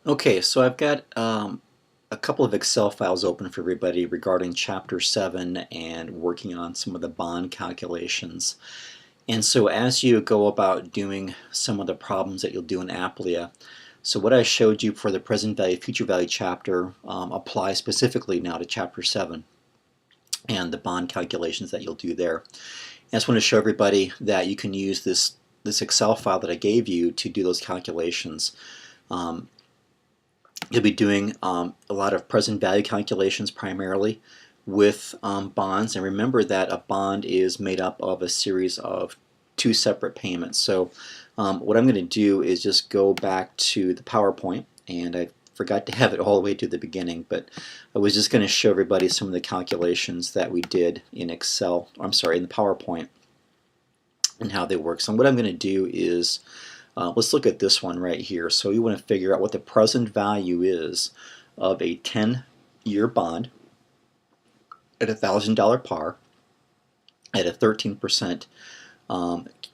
Okay, so I've got a couple of Excel files open for everybody regarding Chapter 7 and working on some of the bond calculations. And so as you go about doing some of the problems that you'll do in Applia, so what I showed you for the present value, future value chapter applies specifically now to Chapter 7 and the bond calculations that you'll do there. I just want to show everybody that you can use this Excel file that I gave you to do those calculations. Um, You'll be doing a lot of present value calculations primarily with bonds, and remember that a bond is made up of a series of two separate payments. So what I'm going to do is just go back to the PowerPoint, and I forgot to have it all the way to the beginning, but I was just going to show everybody some of the calculations that we did in Excel, I'm sorry, in the PowerPoint, and how they work. So what I'm going to do is let's look at this one right here. So you want to figure out what the present value is of a 10-year bond at $1,000 par at a 13%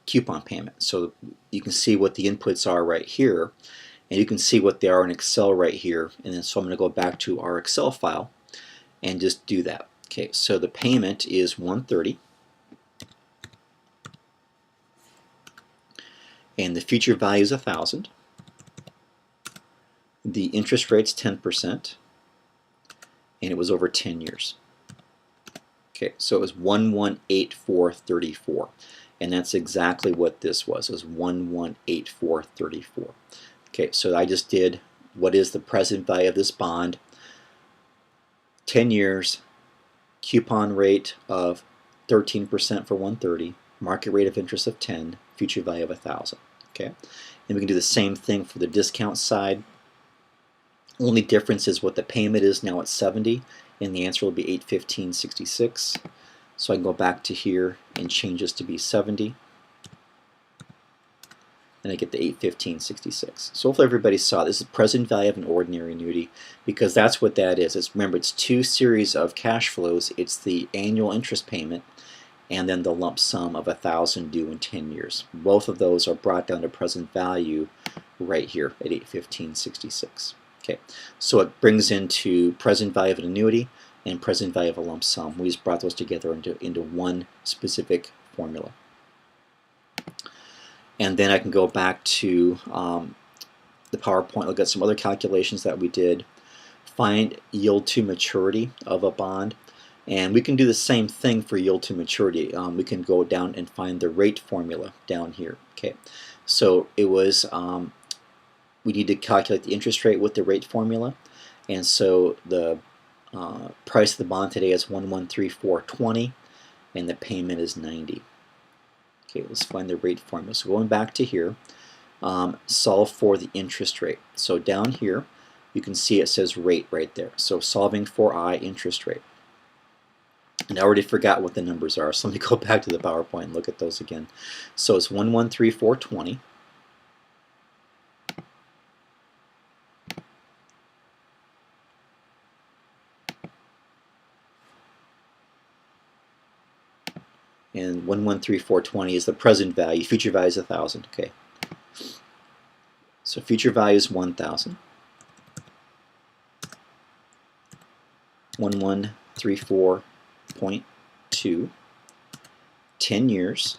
coupon payment. So you can see what the inputs are right here, and you can see what they are in Excel right here. And then so I'm going to go back to our Excel file and just do that. Okay, so the payment is $130, and the future value is $1,000. The interest rate's 10%, and it was over 10 years. Okay, so it was 1184.34, and that's exactly what this was. It was 1184.34. Okay, so I just did what is the present value of this bond, 10 years, coupon rate of 13% for 130, market rate of interest of 10, future value of 1,000. Okay, and we can do the same thing for the discount side. Only difference is what the payment is now at 70, and the answer will be 815.66. So I can go back to here and change this to be 70, and I get the 815.66. So hopefully everybody saw this is present value of an ordinary annuity, because that's what that is. Remember, it's two series of cash flows. It's the annual interest payment and then the lump sum of 1,000 due in 10 years. Both of those are brought down to present value right here at 815.66. Okay, so it brings into present value of an annuity and present value of a lump sum. We just brought those together into one specific formula. And then I can go back to the PowerPoint, look at some other calculations that we did, find yield to maturity of a bond, and we can do the same thing for yield to maturity. We can go down and find the rate formula down here. Okay, so it was we need to calculate the interest rate with the rate formula, and so the price of the bond today is 1134.20, and the payment is 90. Okay, let's find the rate formula. So going back to here, solve for the interest rate. So down here, you can see it says rate right there. So solving for I, interest rate. And I already forgot what the numbers are, so let me go back to the PowerPoint and look at those again. So it's 1134.20. And 1134.20 is the present value. Future value is 1,000. Okay. So future value is 1,000. 1134.2. 10 years.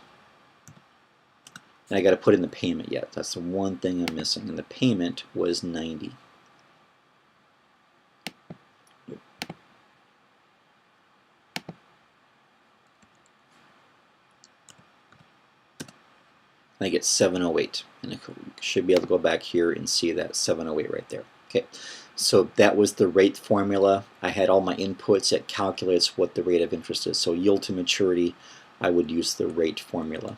And I got to put in the payment yet. That's the one thing I'm missing. And the payment was 90. And I get 708, and I should be able to go back here and see that 708 right there. Okay, so that was the rate formula. I had all my inputs. It calculates what the rate of interest is. So yield to maturity, I would use the rate formula.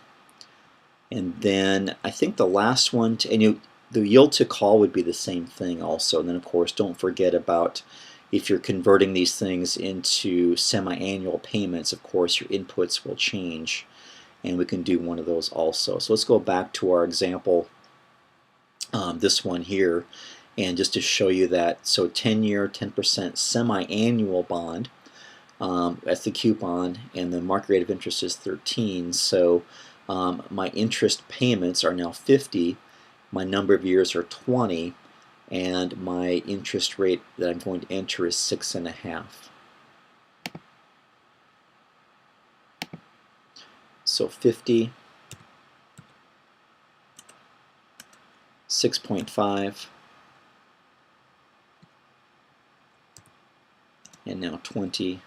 And then I think the last one, the yield to call would be the same thing also. And then of course, don't forget about if you're converting these things into semi-annual payments, of course your inputs will change. And we can do one of those also. So let's go back to our example, this one here, and just to show you that. So 10-year, 10% semi-annual bond, that's the coupon, and the market rate of interest is 13. So my interest payments are now 50, my number of years are 20, and my interest rate that I'm going to enter is 6.5. So 50, 6.5, and now 20,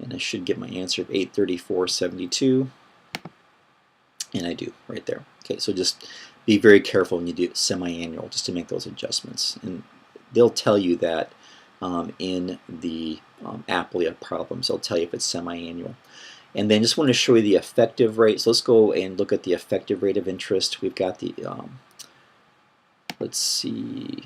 and I should get my answer of 834.72, and I do right there. Okay, so just be very careful when you do semi-annual, just to make those adjustments, and they'll tell you that in the Applia problems. They'll tell you if it's semi-annual. And then just want to show you the effective rate. So let's go and look at the effective rate of interest. We've got the, let's see,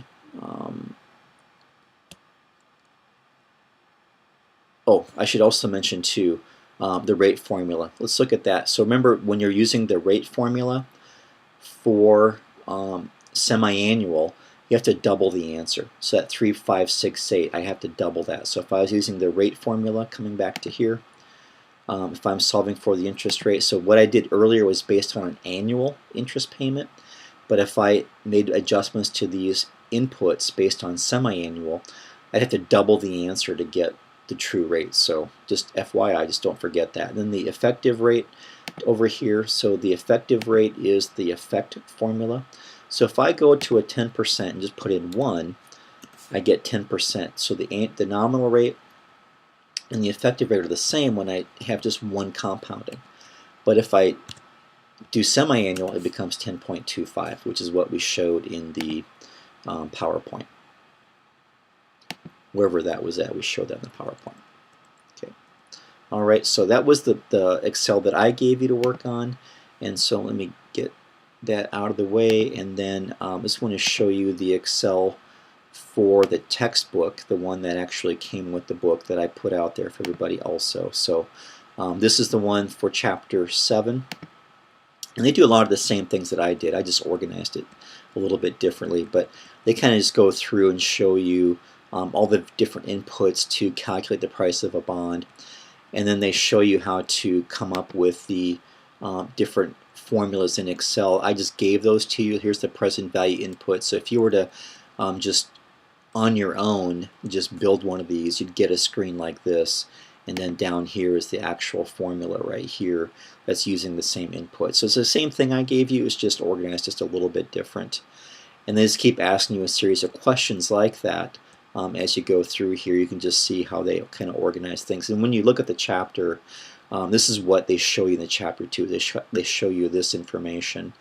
oh, I should also mention too, the rate formula. Let's look at that. So remember, when you're using the rate formula for semi-annual, you have to double the answer. So that 3,568, I have to double that. So if I was using the rate formula, coming back to here, if I'm solving for the interest rate, so what I did earlier was based on an annual interest payment, but if I made adjustments to these inputs based on semi-annual, I'd have to double the answer to get the true rate. So just FYI, just don't forget that. And then the effective rate over here, so the effective rate is the effect formula. So if I go to a 10% and just put in 1, I get 10%. So the nominal rate and the effective rate are the same when I have just one compounding. But if I do semi-annual, it becomes 10.25, which is what we showed in the PowerPoint. Wherever that was at, we showed that in the PowerPoint. Okay. All right, so that was the Excel that I gave you to work on. And so let me get that out of the way, and then I just want to show you the Excel for the textbook, the one that actually came with the book that I put out there for everybody also. So this is the one for chapter 7, and they do a lot of the same things that I did. I just organized it a little bit differently, but they kind of just go through and show you all the different inputs to calculate the price of a bond, and then they show you how to come up with the different formulas in Excel. I just gave those to you. Here's the present value input. So if you were to just on your own just build one of these, you'd get a screen like this, and then down here is the actual formula right here that's using the same input. So it's the same thing I gave you, it's just organized just a little bit different. And they just keep asking you a series of questions like that. As you go through here, you can just see how they kind of organize things. And when you look at the chapter, this is what they show you in the chapter 2. They show you this information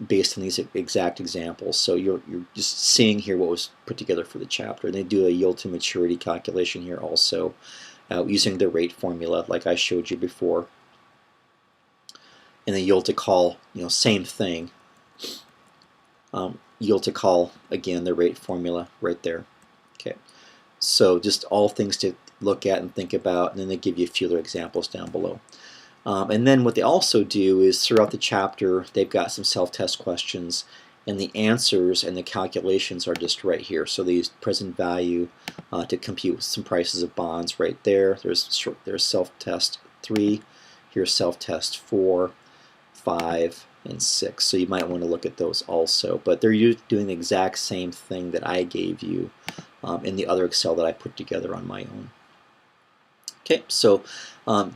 based on these exact examples. So you're just seeing here what was put together for the chapter. And they do a yield to maturity calculation here also using the rate formula like I showed you before. And the yield to call, same thing. Yield to call, again, the rate formula right there. Okay, so just all things to look at and think about, and then they give you a few other examples down below. And then what they also do is throughout the chapter they've got some self-test questions, and the answers and the calculations are just right here. So they use present value to compute some prices of bonds right there. There's self-test 3, here's self-test 4, 5, and 6. So you might want to look at those also. But they're doing the exact same thing that I gave you in the other Excel that I put together on my own. Okay, so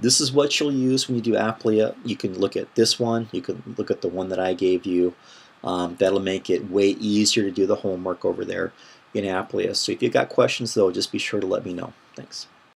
this is what you'll use when you do Applia. You can look at this one. You can look at the one that I gave you. That'll make it way easier to do the homework over there in Applia. So if you've got questions, though, just be sure to let me know. Thanks.